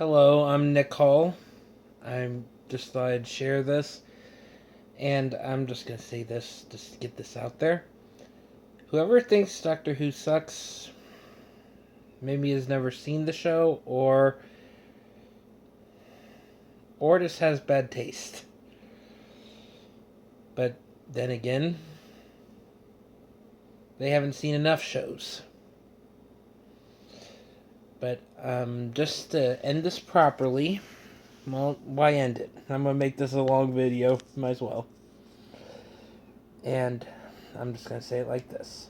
Hello, I'm Nicole. I'm just thought I'd share this, and I'm just gonna say this just to get this out there. Whoever thinks Doctor Who sucks, maybe has never seen the show, or just has bad taste. But then again, they haven't seen enough shows. But just to end this properly, well, why end it? I'm gonna make this a long video, might as well. And I'm just gonna say it like this.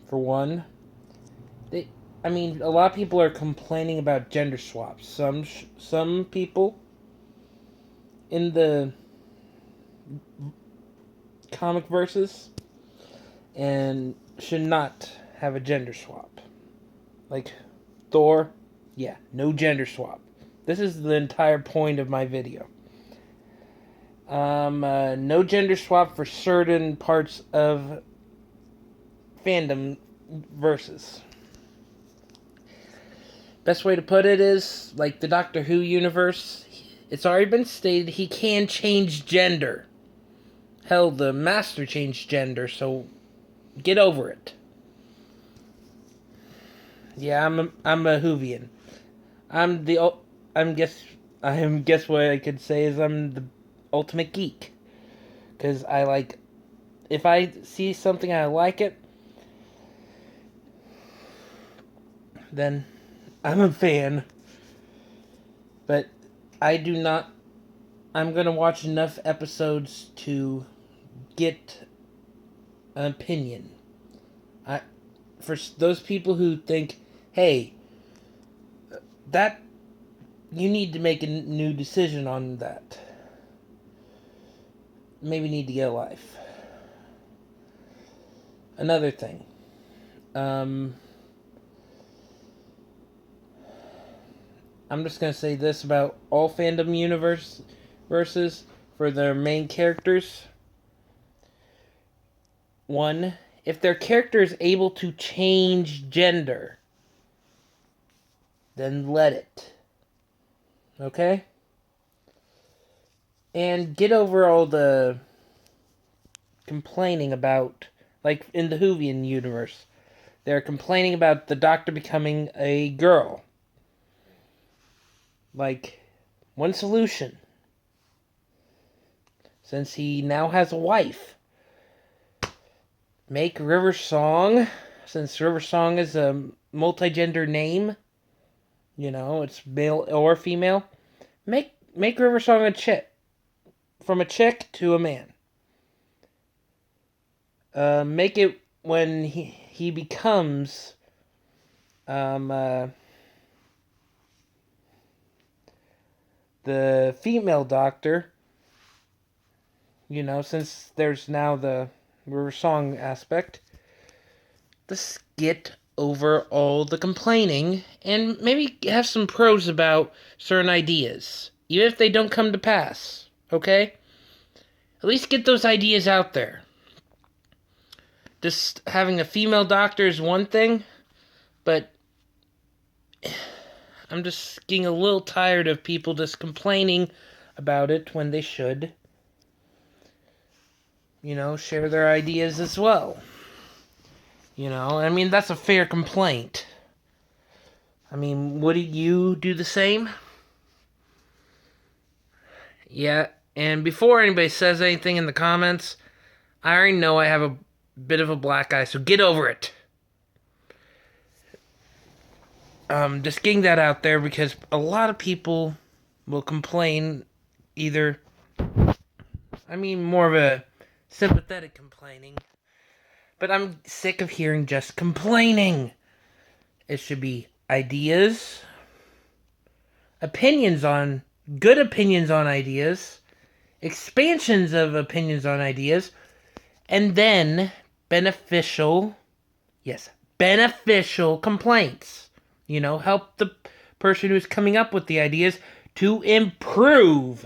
For one, a lot of people are complaining about gender swaps. Some people in the comic verses and should not have a gender swap. Like Thor, yeah, no gender swap. This is the entire point of my video. No gender swap for certain parts of fandom verses. Best way to put it is, like the Doctor Who universe, it's already been stated he can change gender. Hell, the Master changed gender, so get over it. Yeah, I'm a Whovian. Guess what I could say is I'm the ultimate geek. Because if I see something I like it, then I'm a fan. But I'm gonna watch enough episodes to get an opinion. For those people who think, hey, that you need to make a new decision on that. Maybe need to get a life. Another thing. I'm just going to say this about all fandom verses for their main characters. One, if their character is able to change gender, then let it. Okay? And get over all the complaining about, like in the Whovian universe, they're complaining about the Doctor becoming a girl. Like, one solution. Since he now has a wife, make River Song, since River Song is a multi-gender name, it's male or female, make River Song a chick. From a chick to a man. Make it when he becomes the female Doctor, since there's now the River Song aspect, just get over all the complaining and maybe have some pros about certain ideas, even if they don't come to pass, okay? At least get those ideas out there. Just having a female Doctor is one thing, but I'm just getting a little tired of people just complaining about it when they should, share their ideas as well. That's a fair complaint. Would you do the same? Yeah, and before anybody says anything in the comments, I already know I have a bit of a black eye, so get over it. Just getting that out there because a lot of people will complain more of a sympathetic complaining, but I'm sick of hearing just complaining. It should be ideas, good opinions on ideas, expansions of opinions on ideas, and then beneficial complaints. Help the person who's coming up with the ideas to improve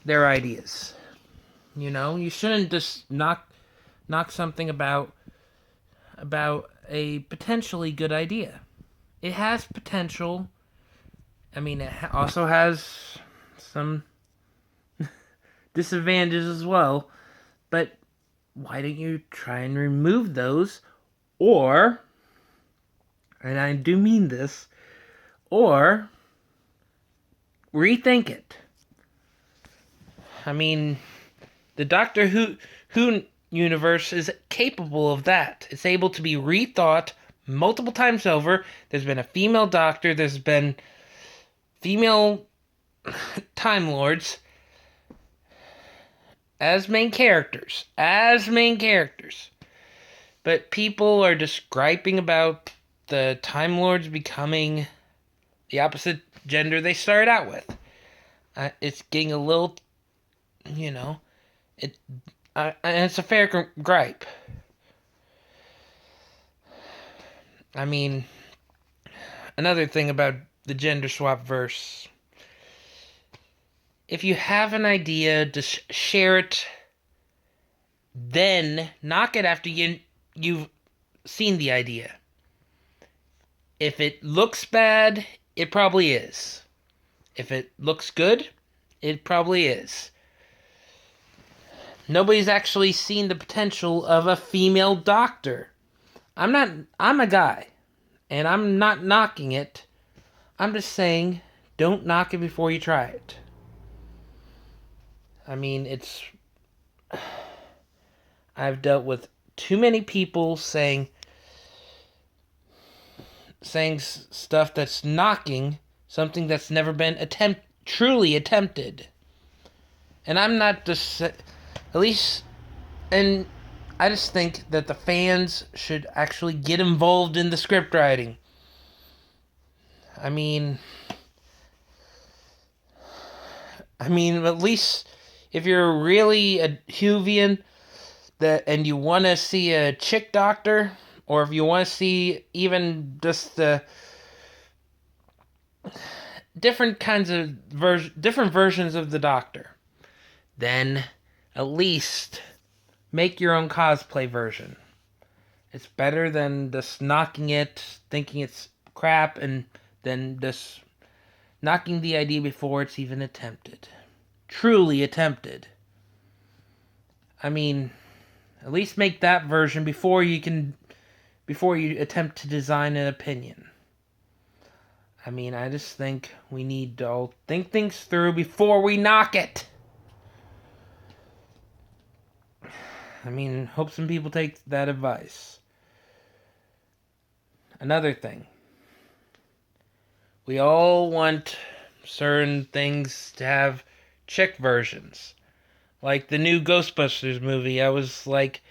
their ideas. You shouldn't just knock something about a potentially good idea. it has potential. I mean, it also has some disadvantages as well. But why don't you try and remove those? Or, and I do mean this, or rethink it. I mean, the Doctor Who universe is capable of that. It's able to be rethought multiple times over. There's been a female Doctor. There's been female Time Lords as main characters. But people are just griping about the Time Lords becoming the opposite gender they started out with. It's getting a little, you know, and it's a fair gripe. I mean, another thing about the gender swap verse. If you have an idea, just share it. Then knock it after you've seen the idea. If it looks bad, it probably is. If it looks good, it probably is. Nobody's actually seen the potential of a female Doctor. I'm a guy, and I'm not knocking it. I'm just saying, don't knock it before you try it. I mean, I've dealt with too many people saying stuff that's knocking something that's never been truly attempted. And I'm not just, at least, and I just think that the fans should actually get involved in the script writing. I mean, at least if you're really a Whovian and you want to see a chick Doctor, or if you want to see even just the different kinds of different versions of the Doctor, then at least make your own cosplay version. It's better than just knocking it, thinking it's crap, and then just knocking the idea before it's even attempted. Truly attempted. I mean, at least make that version before you attempt to design an opinion. I mean, I just think we need to all think things through before we knock it. I mean, hope some people take that advice. Another thing. We all want certain things to have chick versions. Like the new Ghostbusters movie, I was like,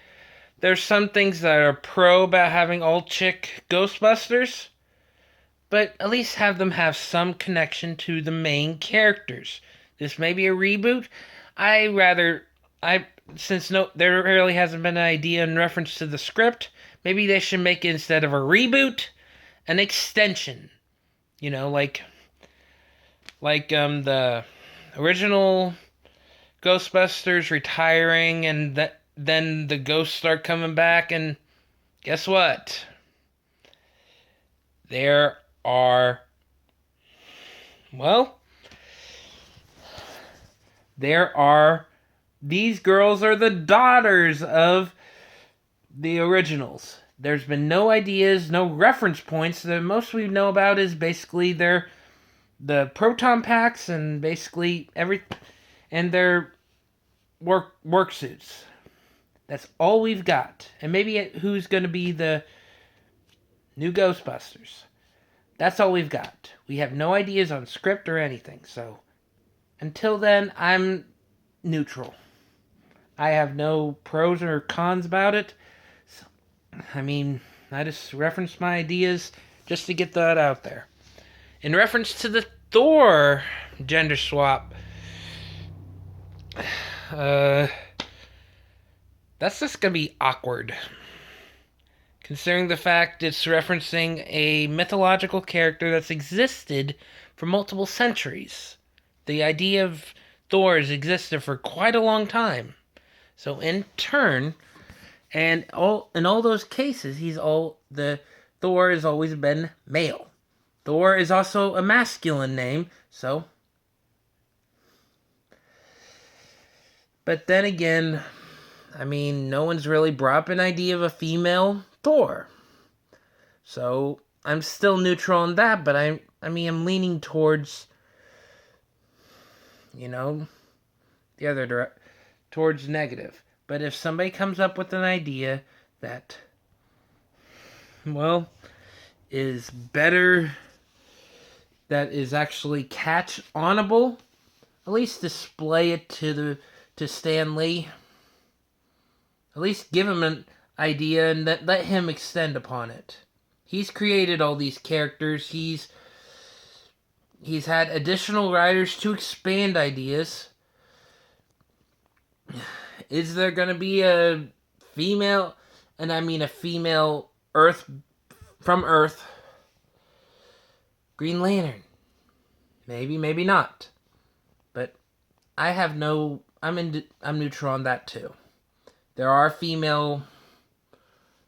there's some things that are pro about having all chick Ghostbusters, but at least have them have some connection to the main characters. This may be a reboot. Since there really hasn't been an idea in reference to the script, maybe they should make it, instead of a reboot, an extension. You know, like the original Ghostbusters retiring, and then the ghosts start coming back, and guess what? There are these girls are the daughters of the originals. There's been no ideas, no reference points. The most we know about is basically the proton packs and basically and their work suits. That's all we've got. And maybe who's going to be the new Ghostbusters. That's all we've got. We have no ideas on script or anything. So until then, I'm neutral. I have no pros or cons about it. So, I mean, I just referenced my ideas just to get that out there. In reference to the Thor gender swap, that's just going to be awkward. Considering the fact it's referencing a mythological character that's existed for multiple centuries. The idea of Thor has existed for quite a long time. So in turn, in all those cases, Thor has always been male. Thor is also a masculine name, so. But then again, I mean, no one's really brought up an idea of a female Thor. So I'm still neutral on that, but I'm leaning towards, the other towards negative. But if somebody comes up with an idea that, well, is better, that is actually catch onable, at least display it to Stan Lee. At least give him an idea and let him extend upon it. He's created all these characters. He's had additional writers to expand ideas. Is there going to be a female, and I mean a female from Earth, Green Lantern? Maybe, maybe not. But I'm neutral on that too. There are female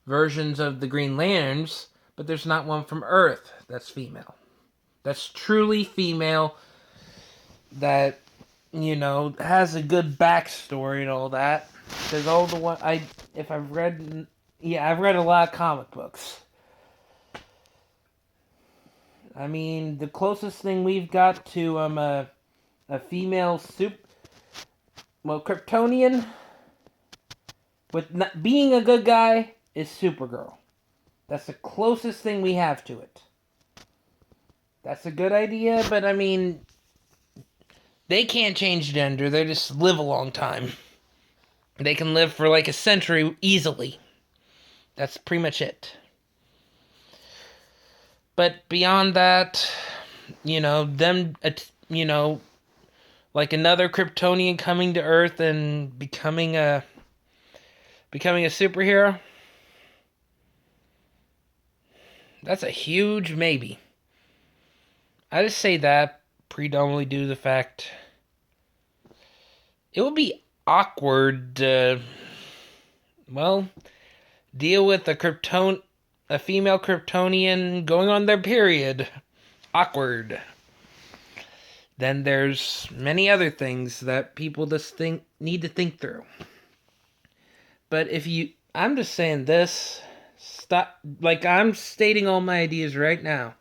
versions of the Green Lanterns, but there's not one from Earth that's female. That's truly female, that, has a good backstory and all that. Because all the one I've read a lot of comic books. I mean, the closest thing we've got to a female Kryptonian with not being a good guy is Supergirl. That's the closest thing we have to it. That's a good idea, but I mean, they can't change gender. They just live a long time. They can live for like a century easily. That's pretty much it. But beyond that, like another Kryptonian coming to Earth and becoming a superhero, that's a huge maybe. I just say that predominantly due to the fact it would be awkward to, deal with a female Kryptonian going on their period. Awkward. Then there's many other things that people just need to think through. But I'm just saying this, like I'm stating all my ideas right now.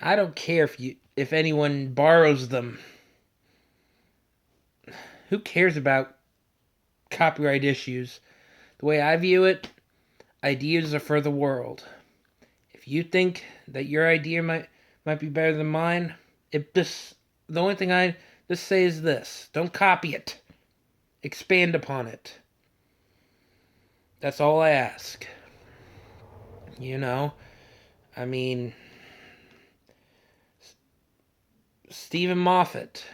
I don't care if anyone borrows them. Who cares about copyright issues? The way I view it, ideas are for the world. If you think that your idea might be better than mine, the only thing I just say is this: don't copy it. Expand upon it. That's all I ask. I mean, Stephen Moffat,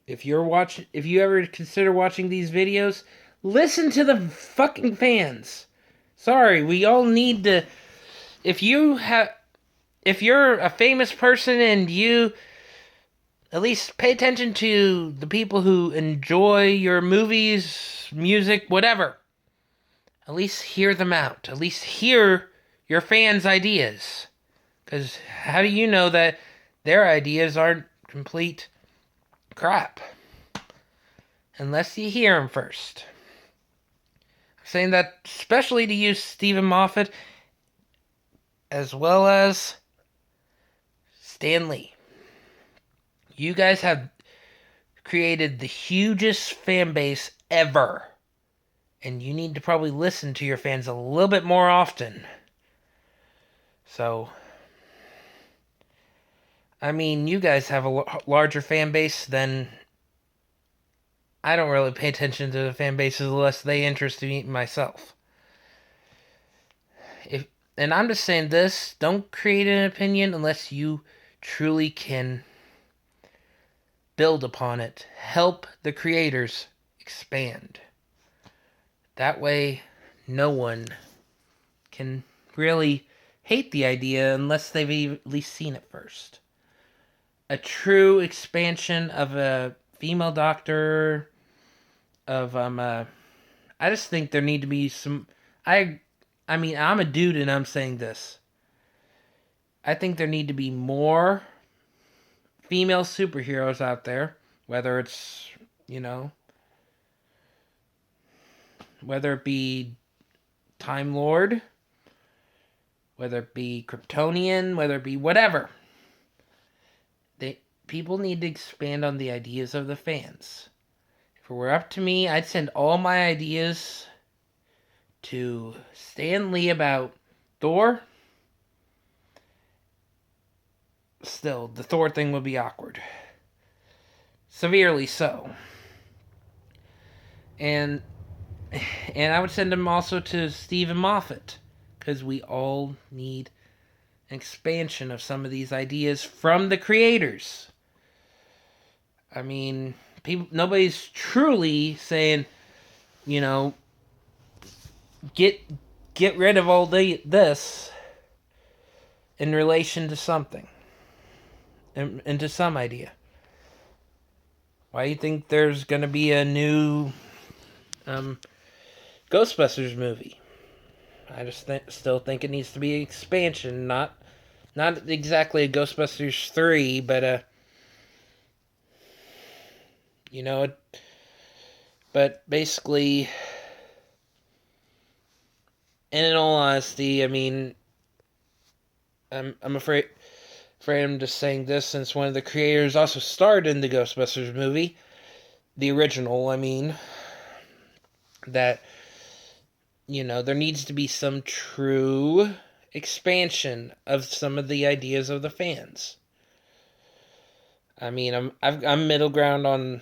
if you ever consider watching these videos, listen to the fucking fans. Sorry, we all need to. If you're a famous person and you at least pay attention to the people who enjoy your movies, music, whatever, at least hear them out. At least hear your fans' ideas. Because how do you know that their ideas aren't complete crap? Unless you hear them first. I'm saying that especially to you, Stephen Moffat, as well as Stan Lee. You guys have created the hugest fan base ever. And you need to probably listen to your fans a little bit more often. So, I mean, you guys have a larger fan base than... I don't really pay attention to the fan bases unless they interest me myself. And I'm just saying this, don't create an opinion unless you truly can build upon it. Help the creators expand. That way, no one can really hate the idea unless they've at least seen it first. A true expansion of a female doctor, I just think there need to be some... I mean, I'm a dude and I'm saying this. I think there need to be more female superheroes out there, whether it's, you know, whether it be Time Lord, whether it be Kryptonian, whether it be whatever. People need to expand on the ideas of the fans. If it were up to me, I'd send all my ideas to Stan Lee about Thor. Still, the Thor thing would be awkward. Severely so. And I would send them also to Stephen Moffat, because we all need an expansion of some of these ideas from the creators. I mean, nobody's truly saying, you know, get rid of all this in relation to something, and to some idea. Why do you think there's going to be a new Ghostbusters movie? I just still think it needs to be an expansion, not exactly a Ghostbusters 3, but but basically, and in all honesty, I mean, I'm afraid I'm just saying this since one of the creators also starred in the Ghostbusters movie, the original, I mean, that, there needs to be some true expansion of some of the ideas of the fans. I mean, I'm middle ground on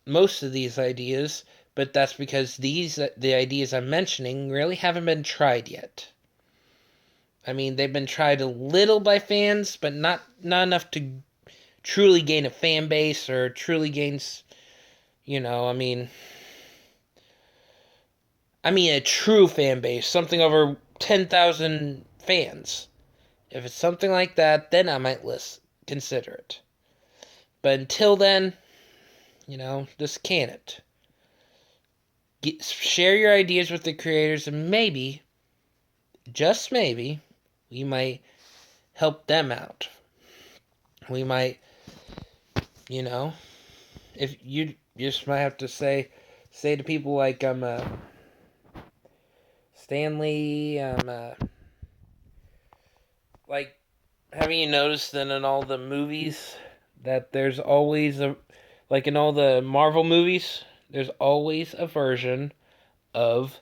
most of these ideas, but that's because the ideas I'm mentioning really haven't been tried yet. I mean, they've been tried a little by fans, but not enough to truly gain a fan base or truly gains, I mean a true fan base, something over 10,000 fans. If it's something like that, then I might consider it. But until then, just can it. Share your ideas with the creators, and maybe, just maybe, we might help them out. We might, if you just might have to say to people like, Stanley, like, haven't you noticed that in all the movies that there's always like in all the Marvel movies, there's always a version of,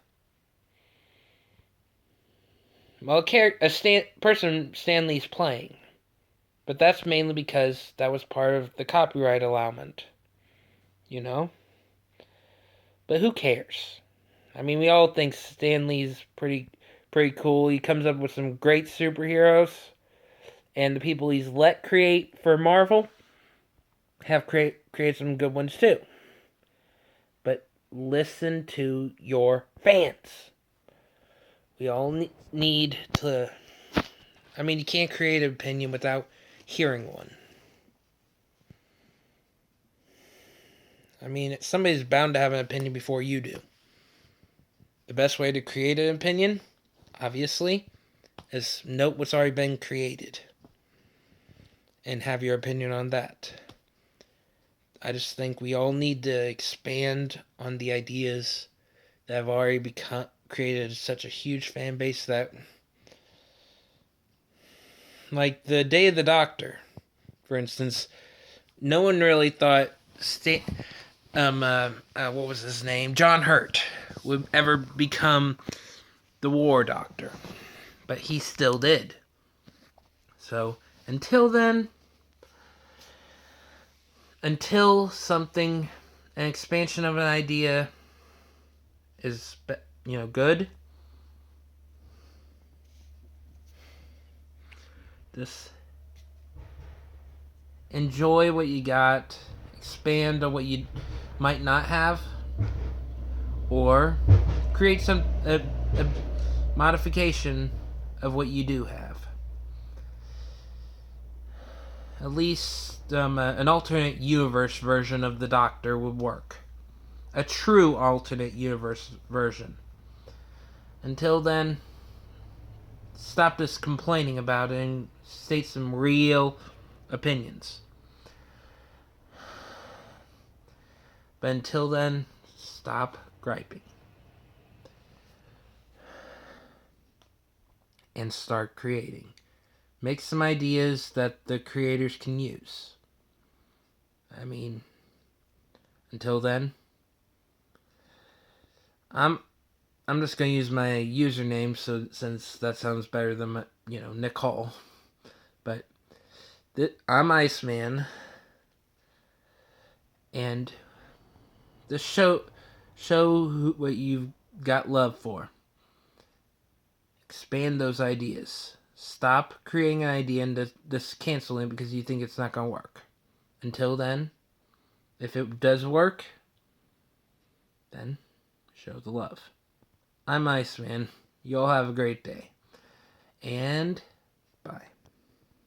person Stan Lee's playing. But that's mainly because that was part of the copyright allowance. But who cares? I mean, we all think Stan Lee's pretty cool. He comes up with some great superheroes. And the people he's let create for Marvel have created some good ones too. But listen to your fans. We all need to... I mean, you can't create an opinion without hearing one. I mean, somebody's bound to have an opinion before you do. The best way to create an opinion, obviously, is note what's already been created and have your opinion on that. I just think we all need to expand on the ideas that have already created such a huge fan base that, like the Day of the Doctor, for instance, no one really thought what was his name? John Hurt would ever become the War Doctor. But he still did. So, until then, until an expansion of an idea is, good, just enjoy what you got, expand on what you might not have, or create a modification of what you do have. At least an alternate universe version of the Doctor would work. A true alternate universe version. Until then, stop this complaining about it and state some real opinions. But until then, stop griping. And start creating. Make some ideas that the creators can use. I mean, until then, I'm just gonna use my username since that sounds better than my, Nicole. But I'm Iceman, and just show what you've got love for. Expand those ideas. Stop creating an idea and just canceling it because you think it's not gonna work. Until then, if it does work, then show the love. I'm Iceman. You all have a great day. And bye.